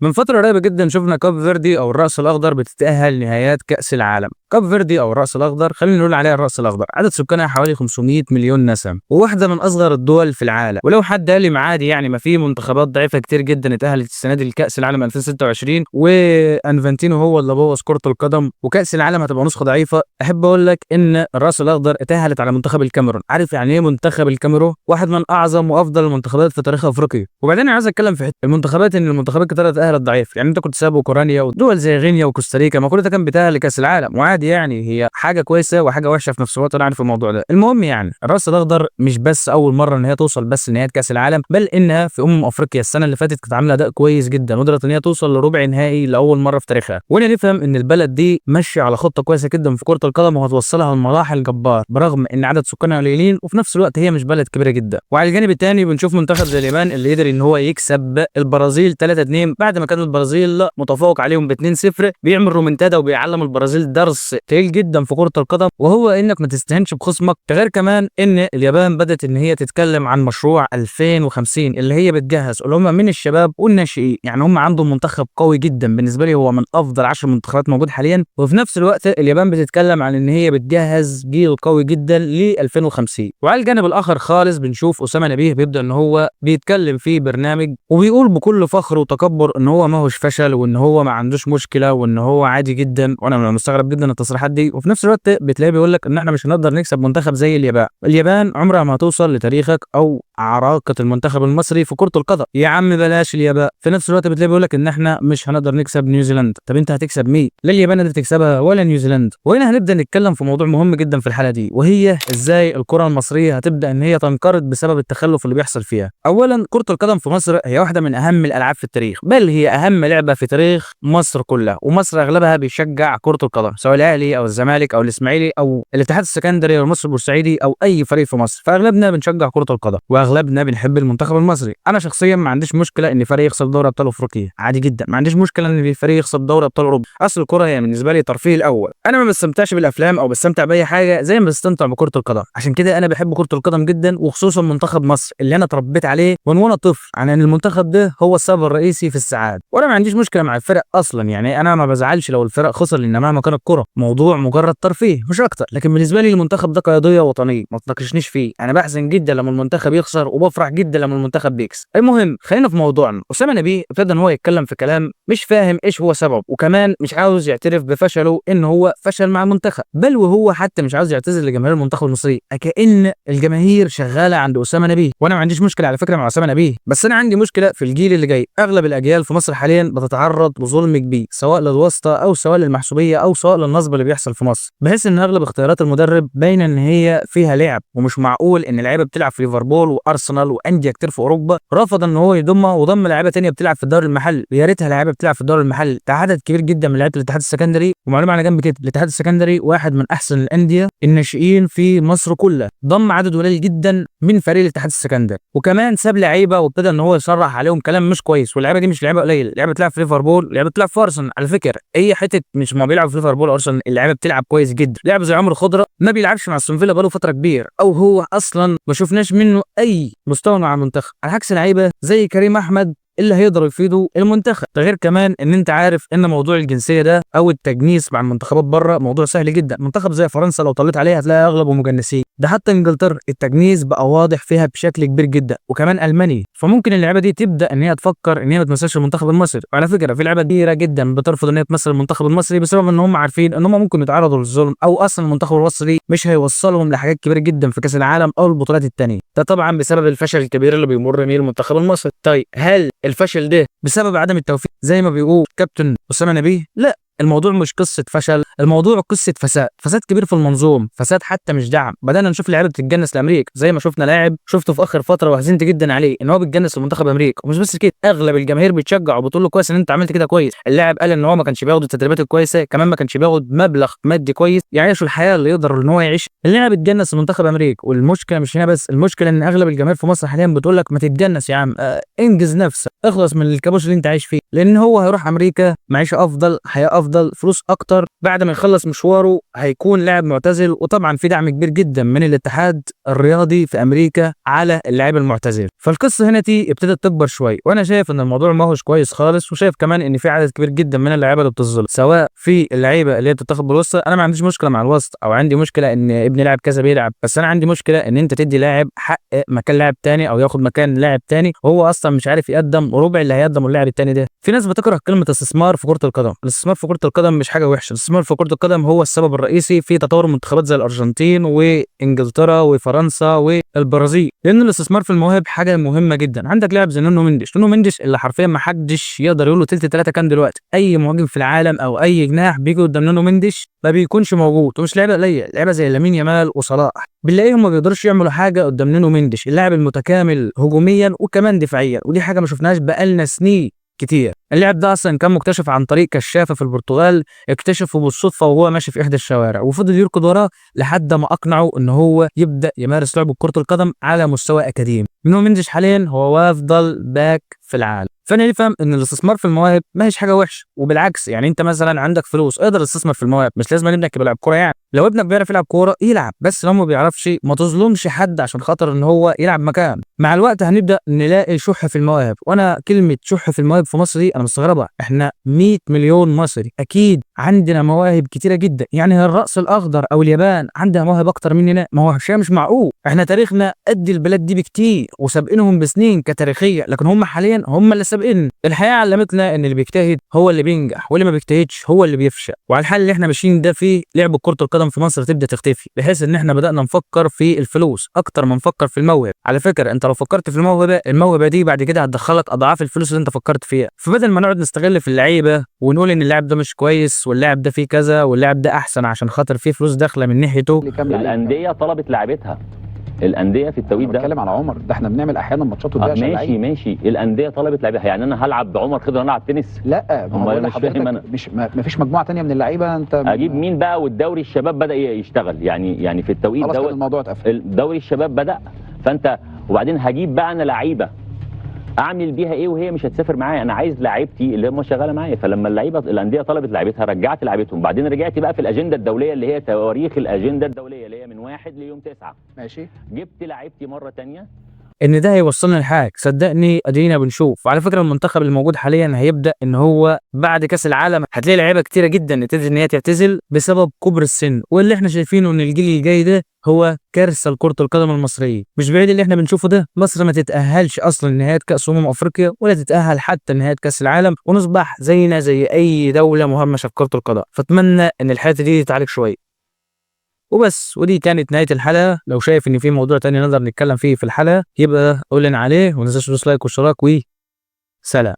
من فترة قريبة جدًا شُفنا كاب فيردي أو الرأس الأخضر بتتأهل نهائيات كأس العالم. كاب فيردي أو الرأس الأخضر خلّينا نقول عليها الرأس الأخضر، عدد سكانها حوالي 500 مليون نسمة، وواحدة من أصغر الدول في العالم، ولو حد قال لي ما عادي يعني ما في منتخبات ضعيفة كتير جدًا اتأهلت السنة دي لكأس العالم 2026 وأنفانتينو هو اللي بوّظ كرة القدم وكأس العالم هتبقى نسخة ضعيفة، أحب أقول لك إن الرأس الأخضر اتأهلت على منتخب الكاميرون، عارف يعني إيه منتخب الكاميرون؟ واحد من أعظم وأفضل المنتخبات في تاريخ أفريقيا، وبعدين أنا عايز أتكلم في حتة المنتخبات إن المنتخبات كتيرة اتأهلت ضعيف، يعني أنت كنت سايب أوكرانيا ودول زي غينيا وكوستاريكا ما كل ده كان بيتأهل لكأس العالم وعادي يعني هي حاجة كويسة وحاجة وحشة في نفس الوقت أنا عارف الموضوع ده. المهم يعني الرأس الأخضر مش بس أول مرة إن هي توصل بس لنهائيات كأس العالم، بل إنها في أفريقيا السنة اللي فاتت كانت عاملة أداء كويس جدًا وقدرت إن هي توصل لربع نهائي لأول مرة في تاريخها، وهنا نفهم إن البلد دي ماشية على خطة كويسة جدًا في كرة القدم وهتوصلها لمراحل جبارة، برغم إن عدد سكانها قليلين وفي نفس الوقت هي مش بلد كبيرة جدًا. وعلى الجانب التاني بنشوف منتخب زي اليابان اللي قدر إن هو يكسب البرازيل 3-2 بعد ما كان البرازيل متفوق عليهم ب2-0 بيعمل رومنتادا وبيعلم البرازيل درس تقيل جدًا في كرة القدم وهو إنك ما تستهينش بخصمك، ده غير كمان إن اليابان بدأت إن هي تتكلم عن مشروع 2050 اللي هي بتجهّز اللي هم من الشباب والناشئين، يعني هم عندهم منتخب قوي جدًا بالنسبة لي هو من أفضل 10 منتخبات موجود حاليًا، وفي نفس الوقت اليابان بتتكلم عن إن هي بتجهّز جيل قوي جدًا ل2050. وعلى الجانب الآخر خالص بنشوف أسامة نبيه بيبدأ إن هو بيتكلم في برنامج وبيقول بكل فخر وتكبُّر إن هو ما هوش فشل وإن هو ما عندوش مشكلة وإن هو عادي جدًا، وأنا مستغرب جدًا التصريحات دي، وفي نفس الوقت بتلاقيه بيقول لك إن إحنا مش هنقدر نكسب منتخب زي اليابان، اليابان عمرها ما هتوصل لتاريخك أو عراقة المنتخب المصري في كرة القدم، يا عم بلاش اليابان، في نفس الوقت بتلاقيه بيقول لك إن إحنا مش هنقدر نكسب نيوزيلندا، طب أنت هتكسب مين؟ لا اليابان قدرت تكسبها ولا نيوزيلندا، وهنا هنبدأ نتكلم في موضوع مهم جدًا في الحلقة دي، وهي إزاي الكرة المصرية هتبدأ إن هي تنقرض بسبب التخلف اللي بيحصل فيها. أولًا كرة القدم في مصر هي واحدة من أهم الألعاب في التاريخ، بل هي أهم لعبة في تاريخ مصر كلها، ومصر أغلبها بيشجع كرة القدم، سواء الأهلي أو الزمالك أو الإسماعيلي أو الاتحاد السكندري أو المصري البورسعيدي أو أي فريق في مصر، فأغلبنا بنشجع كرة القدم، وأغلبنا بنحب المنتخب المصري. أنا شخصيًا ما عنديش مشكلة إن فريق يكسب دوري أبطال أفريقيا، عادي جدًا، ما عنديش مشكلة إن فريق يكسب دوري أبطال أوروبا، أصل الكرة هي بالنسبة لي ترفيه الأول، أنا ما باستمتعش بالأفلام أو باستمتع بأي حاجة زي ما باستمتع بكرة القدم، عشان كده أنا باحب كرة القدم جدًا وخصوصًا منتخب مصر اللي أنا اتربيت عليه من وأنا طفل، عن إن المنتخب ده هو السبب الرئيسي في السعادة، وأنا ما عنديش مشكلة مع الفرق أصلًا، يعني أنا ما بازعلش لو الفرق خسر لأن مهما كانت الكرة موضوع مجرد ترفيه مش أكتر، لكن بالنسبة لي المنتخب ده قضية وطنية، ما تناقشنيش فيه، أنا باحزن جدًا لما المنتخب يخسر وبافرح جدًا لما المنتخب بيكسب. المهم خلينا في موضوعنا، أسامة نبيه ابتدى إن هو يتكلم في كلام مش فاهم إيش هو سببه، وكمان مش عاوز يعترف بفشله إن هو فشل مع المنتخب، بل وهو حتى مش عاوز يعتذر لجماهير المنتخب المصري، كأن الجماهير شغالة عند أسامة نبيه، وأنا ما عنديش مشكلة على فكرة مع أسامة نبيه، بس أنا عندي مشكلة في الجيل اللي جاي، أغلب الأجيال في مصر حاليًا بتتعرض لظلم كبير، سواء للواسطة أو سواء للمحسوبية أو سواء للنصب اللي بيحصل في مصر، بحيث إن أغلب اختيارات المدرب باينة إن هي فيها لعب، ومش معقول إن لعيبة بتلعب في ليفربول وأرسنال وأندية كتير في أوروبا رفض إن هو يضمها وضم لعيبة تانية بتلعب في الدوري المحلي، يا ريتها لعيبة بتلعب في الدوري المحلي، ده عدد كبير جدًا من لعيبة الاتحاد السكندري، ومعلومة على جنب كده الاتحاد السكندري واحد من أحسن الأندية الناشئين في مصر كلها، ضم عدد قليل جدًا من فريق الاتحاد السكندري، وكمان ساب لعيبة وابتدى إن هو يصرح عليهم كلام مش كويس، واللعيبة دي مش لعيبة قليلة، لعيبة بتلعب في ليفربول، لعيبة بتلعب في أرسنال، على فكرة هي حتة مش ما بيلعب في ليفربول أو أرسنال، اللعيبة بتلعب كويس جدًا، لاعب زي عمرو خضرة ما بيلعبش مع أستون فيلا بقى له فترة كبيرة، أو هو أصلًا ما شفناش منه أي مستوى مع المنتخب، على عكس لعيبة زي كريم أحمد اللي هيقدروا يفيدوا المنتخب، ده غير كمان ان انت عارف ان موضوع الجنسيه ده او التجنيس مع المنتخبات بره موضوع سهل جدا، منتخب زي فرنسا لو طليت عليه هتلاقي اغلبه مجنسين، ده حتى انجلترا التجنيس بقى واضح فيها بشكل كبير جدا، وكمان المانيا، فممكن اللعيبه دي تبدا ان هي تفكر ان هي ما تمثلش المنتخب المصري، وعلى فكره في لعيبه كتيره جدا بترفض ان هي تمثل المنتخب المصري بسبب ان هم عارفين ان هم ممكن يتعرضوا للظلم، او اصلا المنتخب المصري مش هيوصلهم لحاجات كبيره جدا في كاس العالم او البطولات الثانيه، ده طبعا بسبب الفشل الكبير اللي بيمر بيه المنتخب المصري. طيب هل الفشل ده بسبب عدم التوفيق زي ما بيقول كابتن أسامة نبيه؟ لا، الموضوع مش قصة فشل، الموضوع قصة فساد، فساد كبير في المنظوم، فساد حتى مش دعم، بدأنا نشوف لعيبة بتتجنس لأمريكا، زي ما شفنا لاعب شفته في آخر فترة وحزنت جدا عليه إن هو بيتجنس لمنتخب أمريكا، ومش بس كده أغلب الجماهير بتشجع وبتقول له كويس إن أنت عملت كده كويس، اللاعب قال إن هو ما كانش بياخد التدريبات الكويسة، كمان ما كانش بياخد مبلغ مادي كويس يعيشه الحياة اللي يقدر إن هو يعيش، اللاعب اتجنس لمنتخب أمريكا، والمشكلة مش هنا بس، المشكلة إن أغلب الجماهير في مصر حاليا بتقول لك ما تتجنس يا عم، انجز نفسك، اخلص من الكابوس اللي أنت عايش فيه، لأن هو هيروح أمريكا معيشة أفضل، حياة أفضل افضل، فلوس اكتر، بعد ما يخلص مشواره هيكون لاعب معتزل. وطبعا في دعم كبير جدا من الاتحاد الرياضي في امريكا على اللاعب المعتزل. فالقصه هنا دي ابتدت تكبر شويه، وانا شايف ان الموضوع ما هوش كويس خالص، وشايف كمان ان في عدد كبير جدا من اللعيبه اللي بتظلم، سواء في اللعيبه اللي هي بتتاخد بالوسط. انا ما عنديش مشكله مع الوسط، او عندي مشكله ان ابن لاعب كذا بيلعب، بس انا عندي مشكله ان انت تدي لاعب حق مكان لاعب تاني، او ياخد مكان لاعب تاني وهو اصلا مش عارف يقدم ربع اللي هيقدمه اللاعب التاني ده. في ناس بتكره كلمه استثمار في كره القدم. الاستثمار في كره القدم مش حاجه وحشه، الاستثمار في كره القدم هو السبب الرئيسي في تطور منتخبات زي الارجنتين وانجلترا وفرنسا والبرازيل، لان الاستثمار في المواهب حاجه مهمه جدا. عندك لاعب زي نونو مندش اللي حرفيا ما حدش يقدر يقول له تلت تلاته كان دلوقتي. اي مهاجم في العالم او اي جناح بيجي قدام نونو مندش ما بيكونش موجود. ومش لعيبه قليله، لعيبه زي لامين يامال وصلاح بنلاقيهم ما بيقدرش يعملوا حاجه قدام نونو مندش، اللاعب المتكامل هجوميا وكمان دفاعيا، ودي حاجه ما شفناهاش بقالنا سنين كتير. اللاعب ده اصلا كان مكتشف عن طريق كشافه في البرتغال، اكتشفه بالصدفه وهو ماشي في احدى الشوارع، وفضل يركض وراه لحد ما اقنعه ان هو يبدا يمارس لعب كره القدم على مستوى اكاديمي. نونو مندش حاليا هو افضل باك في العالم. فانا نفهم ان الاستثمار في المواهب ما هيش حاجه وحشه، وبالعكس يعني انت مثلا عندك فلوس اقدر تستثمر في المواهب، مش لازم ابنك يبقى لاعب كوره. يعني لو ابنك بيعرف يلعب كوره يلعب، بس لو ما بيعرفش ما تظلمش حد عشان خاطر ان هو يلعب مكان. مع الوقت هنبدا نلاقي شح في المواهب، وانا كلمه شح في المواهب في مصر دي انا مستغربها. احنا 100 مليون مصري، اكيد عندنا مواهب كتيره جدا. يعني الرأس الاخضر او اليابان عندها مواهب اكتر مننا؟ ما هو شيء مش معقول. احنا تاريخنا قد البلاد دي بكتير وسابقينهم بسنين كتاريخيه، لكن هم حاليا هم اللي سابقين. الحياه علمتنا ان اللي بيجتهد هو اللي بينجح، واللي ما بيجتهدش هو اللي بيفشل. وعلى الحال اللي احنا ماشيين ده فيه لعب كره القدم في مصر تبدا تختفي، بحيث ان احنا بدانا نفكر في الفلوس اكتر ما نفكر في الموهبه. على فكره انت لو فكرت في الموهبه دي بعد كده هتدخلك اضعاف الفلوس اللي انت فكرت فيها. فبدل ما نقعد نستغل في اللعيبه ونقول ان اللاعب ده مش كويس واللاعب ده فيه كذا واللاعب ده احسن عشان خاطر فيه فلوس داخله من ناحيته، الانديه طلبت لاعبتها. الانديه في التوقيت ده بتكلم على عمر ده، احنا بنعمل احيانا ماتشات وتبيع ماشي الانديه طلبت لعيبه. يعني انا هلعب بعمر خضر وانا العب تنس؟ لا، ما مش فاهم انا. ما فيش مجموعه ثانيه من اللعيبه انت اجيب مين بقى؟ والدوري الشباب بدا يشتغل يعني في التوقيت دوت الموضوع اتقفل. دوري الشباب بدا، فانت وبعدين هجيب بقى انا لعيبه اعمل بيها ايه وهي مش هتسافر معايا؟ انا عايز لعيبتي اللي هم شغاله معايا. فلما الانديه طلبت لعيبتها رجعت لعيبتهم، بعدين رجعت بقى في الاجنده الدوليه اللي هي تواريخ الاجنده الدوليه اللي هي من 1 ليوم 9. ماشي، جبت لعيبتي مره ثانيه. ان ده هيوصلنا لحاجه صدقني ادينا بنشوف. وعلى فكره المنتخب الموجود حاليا هيبدا ان هو بعد كاس العالم هتلاقي لعيبه كتيره جدا ابتدت ان هي تعتزل بسبب كبر السن، واللي احنا شايفينه ان الجيل الجاي ده هو كارثه لكره القدم المصريه. مش بعيد اللي احنا بنشوفه ده، مصر ما تتاهلش اصلا لنهايه كاس افريقيا ولا تتاهل حتى نهايه كاس العالم، ونصبح زينا زي اي دوله مهمشه في كره القدم. فاتمنى ان الحته دي تتعالج شويه وبس. ودي كانت نهاية الحلقة. لو شايف ان في موضوع تاني نقدر نتكلم فيه في الحلقة يبقى قول لنا عليه، وما تنساش تدوس لايك واشتراك وسلام.